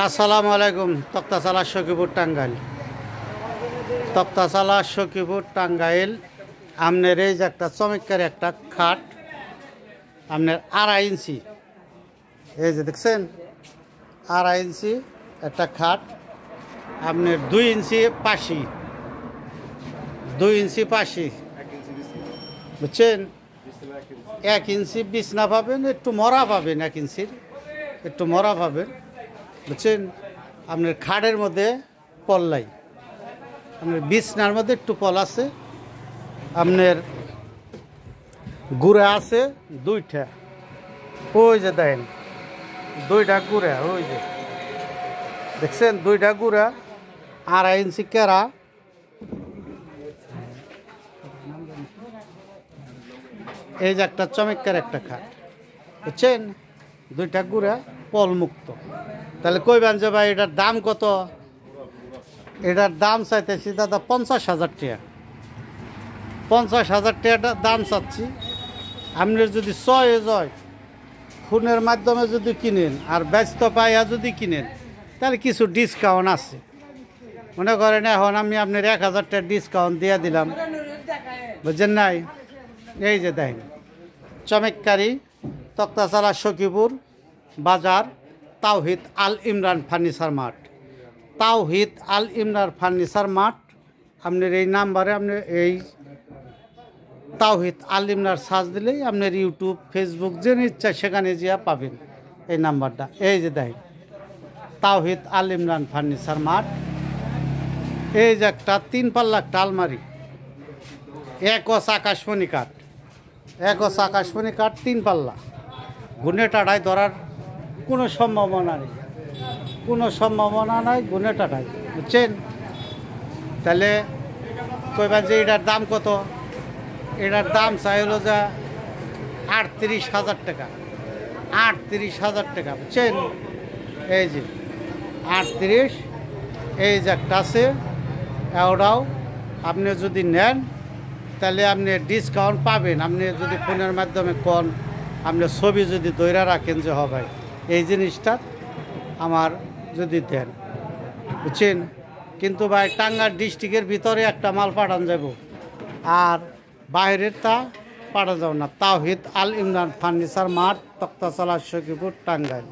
আসসালামু আলাইকুম। তক্তাশালা সখীপুর টাঙ্গাইল। তক্তাশালা সখীপুর টাঙ্গাইল। আপনার এই যে একটা চমৎকার একটা খাট, আপনার 2.5 ইঞ্চি, এই যে দেখছেন 2.5 ইঞ্চি একটা খাট, আপনার 2 ইঞ্চি পাশি, 2 ইঞ্চি পাশি, বুঝছেন? 1 ইঞ্চি বিছনা পাবেন, একটু মরা পাবেন, 1 ইঞ্চির একটু মরা পাবেন, বুঝছেন? আপনার খাটের মধ্যে পল্লাই, আপনার বিছনার মধ্যে একটু পল আছে, আপনার গুড়া আছে 2টা, ওই যে দেখেন 2টা গুড়া, ওই যে দেখছেন 2টা গুড়া, 2.5 ইঞ্চি কেরা, এই যে একটা চমৎকার একটা খাট, বুঝছেন? 2টা গুড়া পল মুক্ত। তাহলে কইবেন যে ভাই এটার দাম কত? এটার দাম চাইতেছি দাদা 50,000 টাকা। 50,000 টাকাটা দাম চাচ্ছি। আপনার যদি চয়ে যায়, ফোনের মাধ্যমে যদি কিনেন আর ব্যস্ত পাইয়া যদি কিনেন, তাহলে কিছু ডিসকাউন্ট আছে। মনে করেন এখন আমি আপনার 1,000 টাকা ডিসকাউন্ট দিয়ে দিলাম, বুঝছেন নাই? এই যে দেখেন চমৎকারী তক্তাশালা সখীপুর বাজার, তাওহিদ আল ইমরান ফার্নিচার মার্ট। তাওহিদ আল ইমরান ফার্নিচার মার্ট। আপনার এই নাম্বারে আপনি এই তাওহিদ আল ইমরান সার্চ দিলেই আপনার ইউটিউব, ফেসবুক যে ইচ্ছা সেখানে যা পাবেন এই নাম্বারটা। এই যে দেখেন তাওহিদ আল ইমরান ফার্নিচার মার্ট। এই যে একটা 3 পাল্লা একটা আলমারি, একস আকাশমণি কাঠ, একস আকাশমণি কাঠ 3 পাল্লা, গুনে টাটায় ধরার কোনো সম্ভাবনা নেই, কোনো সম্ভাবনা নাই গুনে টাটায়, বুঝছেন? তাহলে কইবেন যে এটার দাম কত? এটার দাম চাই হলো যে 38,000 টাকা, 38,000 টাকা, বুঝছেন? এই যে 38, এই যে একটা আছে, এওটাও আপনি যদি নেন তাহলে আপনি ডিসকাউন্ট পাবেন। আপনি যদি ফোনের মাধ্যমে কোন আপনি ছবি যদি দইরা রাখেন যে হবে এই জিনিসটা আমার যদি দেন, বুঝছেন? কিন্তু ভাই টাঙ্গাইল ডিস্ট্রিক্টের ভিতরে একটা মাল পাঠান যাব, আর বাইরের তা পাঠা যাব না। তাওহিদ আল ইমরান ফার্নিচার মার্ট, তক্তাশালা সখীপুর টাঙ্গাইল।